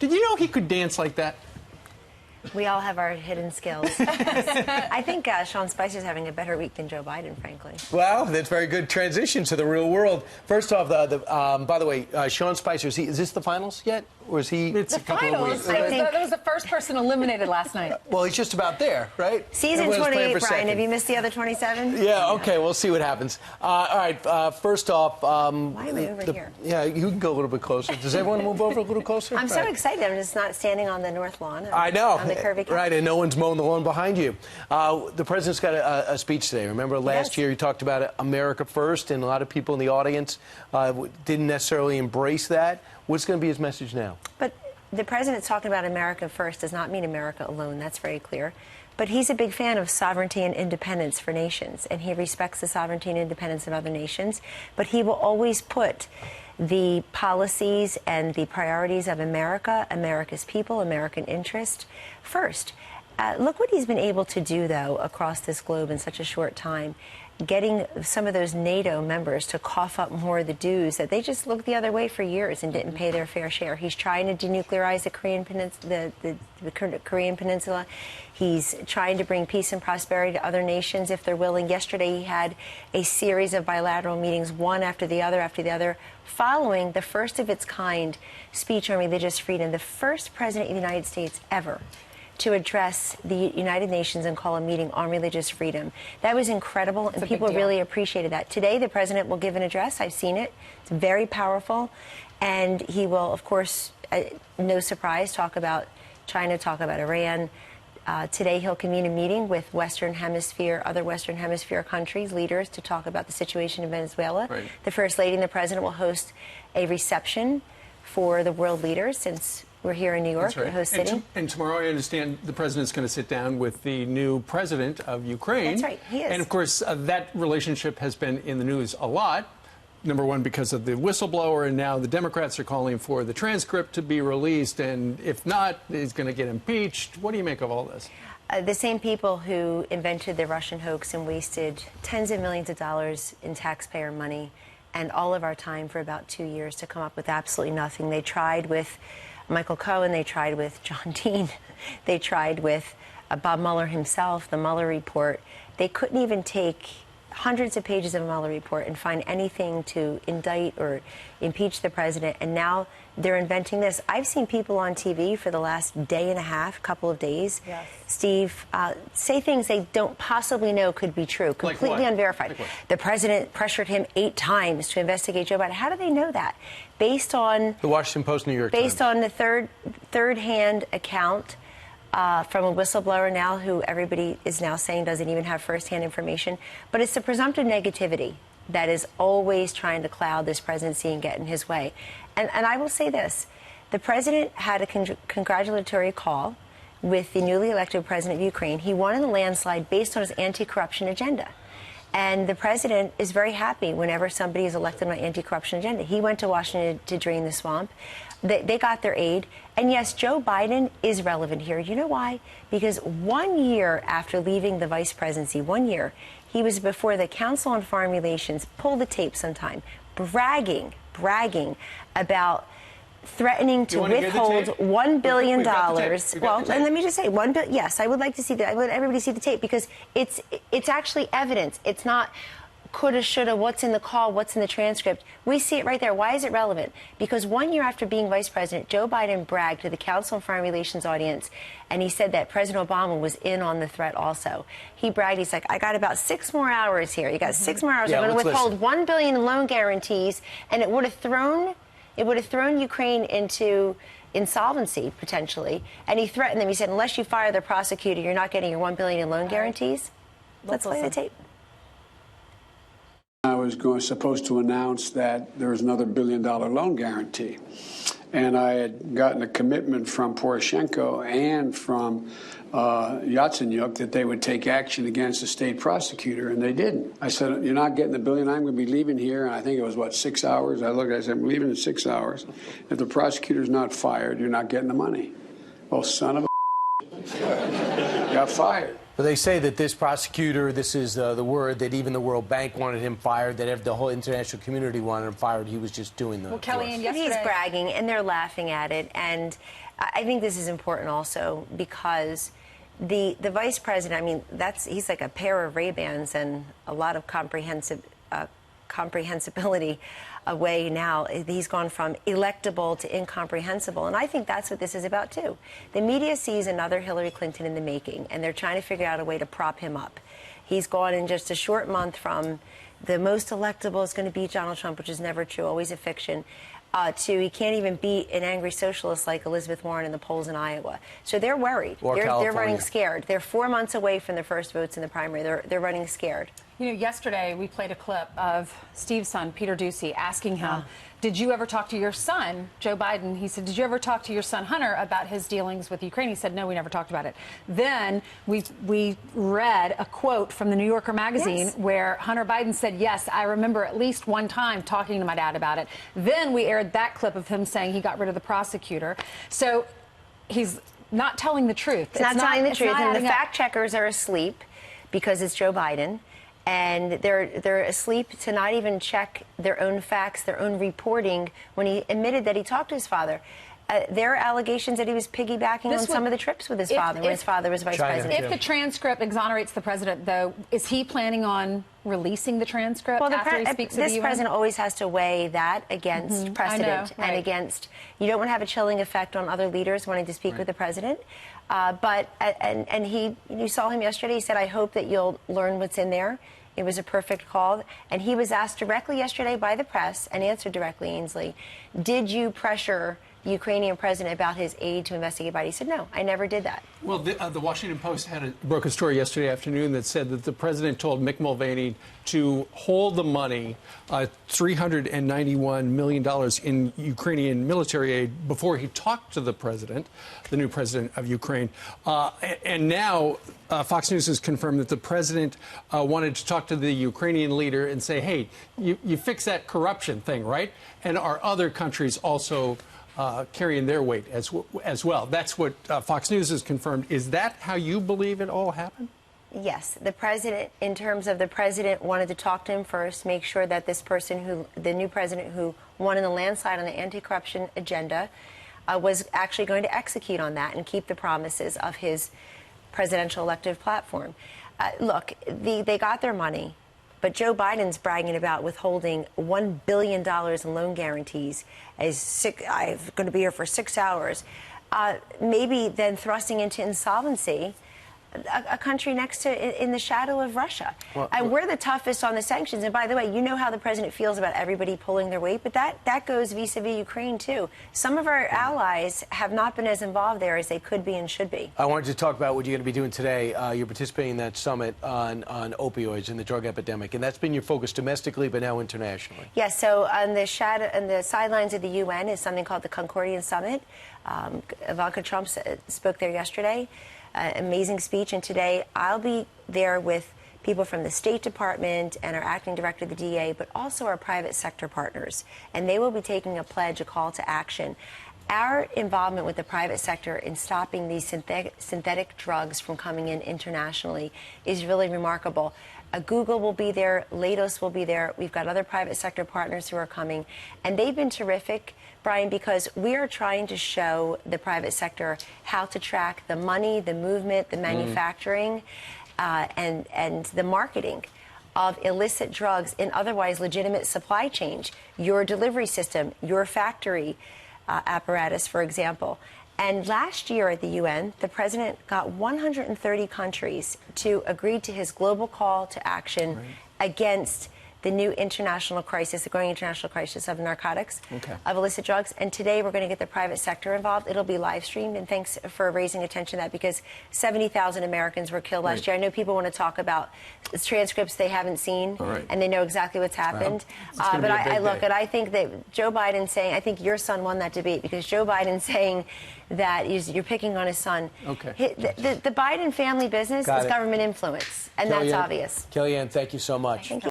Did you know he could dance like that? We all have our hidden skills. I think Sean Spicer's having a better week than Joe Biden, frankly. Well, that's very good transition to the real world. First off, by the way, Sean Spicer, is this the finals yet? Or is he? It's a couple of weeks. That was the first person eliminated last night. Well, he's just about there, right? Season 28, Brian. Have you missed the other 27? Yeah, okay, we'll see what happens. All right, first off... Why am I over here? Yeah, you can go a little bit closer. Does everyone move over a little closer? I'm so excited. I'm just not standing on the north lawn. I know. On the curvy couch. Right, and no one's mowing the lawn behind you. The president's got a speech today. Remember last year he talked about America first, and a lot of people in the audience didn't necessarily embrace that. What's going to be his message now? But the president's talking about America first does not mean America alone. That's very clear. But he's a big fan of sovereignty and independence for nations, and he respects the sovereignty and independence of other nations. But he will always put the policies and the priorities of America, America's people, American interest first. Look what he's been able to do, though, across this globe in such a short time, getting some of those NATO members to cough up more of the dues that they just looked the other way for years and didn't pay their fair share. He's trying to denuclearize the Korean Peninsula. He's trying to bring peace and prosperity to other nations if they're willing. Yesterday he had a series of bilateral meetings, one after the other, following the first of its kind speech on religious freedom, the first president of the United States ever to address the United Nations and call a meeting on religious freedom. That was incredible, and people really appreciated that. Today, the president will give an address. I've seen it. It's very powerful. And he will, of course, no surprise, talk about China, talk about Iran. Today, he'll convene a meeting with other Western Hemisphere countries, leaders, to talk about the situation in Venezuela. Right. The First Lady and the President will host a reception for the world leaders, since we're here in New York, the host city. And tomorrow, I understand the president's going to sit down with the new president of Ukraine. That's right, he is. And, of course, that relationship has been in the news a lot. Number one, because of the whistleblower, and now the Democrats are calling for the transcript to be released. And if not, he's going to get impeached. What do you make of all this? The same people who invented the Russian hoax and wasted tens of millions of dollars in taxpayer money and all of our time for about 2 years to come up with absolutely nothing. They tried with Michael Cohen, they tried with John Dean, they tried with Bob Mueller himself, the Mueller report. They couldn't even take hundreds of pages of a Mueller report and find anything to indict or impeach the president, and now they're inventing this. I've seen people on TV for the last day and a half, couple of days, Steve, say things they don't possibly know could be true, completely unverified. Like what? The president pressured him 8 times to investigate Joe Biden. How do they know that? Based on The Washington Post, New York Times. Based on the third-hand account from a whistleblower now, who everybody is now saying doesn't even have first-hand information. But it's the presumptive negativity that is always trying to cloud this presidency and get in his way. And I will say this. The president had a congratulatory call with the newly elected president of Ukraine. He won in a landslide based on his anti-corruption agenda. And the president is very happy whenever somebody is elected on an anti-corruption agenda. He went to Washington to drain the swamp. They got their aid. And yes, Joe Biden is relevant here. You know why? Because 1 year after leaving the vice presidency, 1 year, he was before the Council on Foreign Relations, pull the tape sometime, bragging about threatening to withhold $1 billion. Well, and let me just say, yes, I would like to see that. I would everybody see the tape, because it's actually evidence. It's not coulda, shoulda, what's in the call, what's in the transcript. We see it right there. Why is it relevant? Because 1 year after being vice president, Joe Biden bragged to the Council on Foreign Relations audience, and he said that President Obama was in on the threat also. He bragged, he's like, I got about 6 more hours here. You got 6 more hours. I'm going to withhold $1 billion in loan guarantees, and it would have thrown Ukraine into insolvency, potentially. And he threatened them. He said, unless you fire the prosecutor, you're not getting your $1 billion in loan guarantees. Let's play the tape. I was supposed to announce that there was another $1 billion loan guarantee. And I had gotten a commitment from Poroshenko and from Yatsenyuk that they would take action against the state prosecutor, and they didn't. I said, you're not getting the $1 billion. I'm going to be leaving here. And I think it was, 6 hours? I looked, I said, I'm leaving in 6 hours. If the prosecutor's not fired, you're not getting the money. Oh, son of a got fired. But they say that this prosecutor, this is the word, that even the World Bank wanted him fired, that the whole international community wanted him fired. He was just doing the Kellyanne, yesterday, he's bragging, and they're laughing at it. And I think this is important also because the vice president, I mean, he's like a pair of Ray-Bans and a lot of comprehensibility away now. He's gone from electable to incomprehensible, and I think that's what this is about too. The media sees another Hillary Clinton in the making, and they're trying to figure out a way to prop him up. He's gone in just a short month from the most electable is going to beat Donald Trump, which is never true, always a fiction, to he can't even beat an angry socialist like Elizabeth Warren in the polls in Iowa. So they're worried. They're running scared. They're 4 months away from the first votes in the primary. They're running scared. You know, yesterday we played a clip of Steve's son, Peter Ducey, asking him, did you ever talk to your son, Joe Biden? He said, did you ever talk to your son, Hunter, about his dealings with Ukraine? He said, no, we never talked about it. Then we read a quote from the New Yorker magazine where Hunter Biden said, yes, I remember at least one time talking to my dad about it. Then we aired that clip of him saying he got rid of the prosecutor. So he's not telling the truth. It's not telling the truth, and the fact checkers are asleep because it's Joe Biden. And they're asleep to not even check their own facts, their own reporting, when he admitted that he talked to his father. There are allegations that he was piggybacking on some of the trips with his father when his father was vice president. If the transcript exonerates the president, though, is he planning on releasing the transcript after he speaks to the UN? This president always has to weigh that against precedent and against. You don't want to have a chilling effect on other leaders wanting to speak with the president. And you saw him yesterday. He said, I hope that you'll learn what's in there. It was a perfect call. And he was asked directly yesterday by the press and answered directly, Ainsley, did you pressure the Ukrainian president about his aid to investigate Biden? He said, no, I never did that. Well, the Washington Post broke a story yesterday afternoon that said that the president told Mick Mulvaney to hold the money, $391 million in Ukrainian military aid, before he talked to the president, the new president of Ukraine. And now Fox News has confirmed that the president wanted to talk to the Ukrainian leader and say, hey, you fix that corruption thing, right? And are other countries also carrying their weight as well? That's what Fox News has confirmed. Is that how you believe it all happened? Yes. The president, in terms of the president, wanted to talk to him first, make sure that this person, the new president who won in the landslide on the anti-corruption agenda, was actually going to execute on that and keep the promises of his presidential elective platform. Look, they got their money. But Joe Biden's bragging about withholding $1 billion in loan guarantees as I'm going to be here for 6 hours, maybe then thrusting into insolvency a country next to, in the shadow of Russia. And we're the toughest on the sanctions. And by the way, you know how the president feels about everybody pulling their weight, but that goes vis-a-vis Ukraine, too. Some of our allies have not been as involved there as they could be and should be. I wanted to talk about what you're going to be doing today. You're participating in that summit on opioids and the drug epidemic, and that's been your focus domestically, but now internationally. Yes, so on the sidelines of the UN is something called the Concordian Summit. Ivanka Trump spoke there yesterday. Amazing speech, and today I'll be there with people from the State Department and our acting director of the DA, but also our private sector partners, and they will be taking a pledge, a call to action. Our involvement with the private sector in stopping these synthetic drugs from coming in internationally is really remarkable. Google will be there, Leidos will be there. We've got other private sector partners who are coming, and they've been terrific, Brian, because we are trying to show the private sector how to track the money, the movement, the manufacturing, and the marketing of illicit drugs in otherwise legitimate supply chains, your delivery system, your factory apparatus, for example. And last year at the UN, the president got 130 countries to agree to his global call to action against the new international crisis, the growing international crisis of narcotics, of illicit drugs. And today we're going to get the private sector involved. It'll be live streamed. And thanks for raising attention to that, because 70,000 Americans were killed last year. I know people want to talk about transcripts they haven't seen, and they know exactly what's happened. But I think that Joe Biden saying, I think your son won that debate, because Joe Biden saying that you're picking on his son. The Biden family business is government influence, and that's obvious. Kellyanne, thank you so much.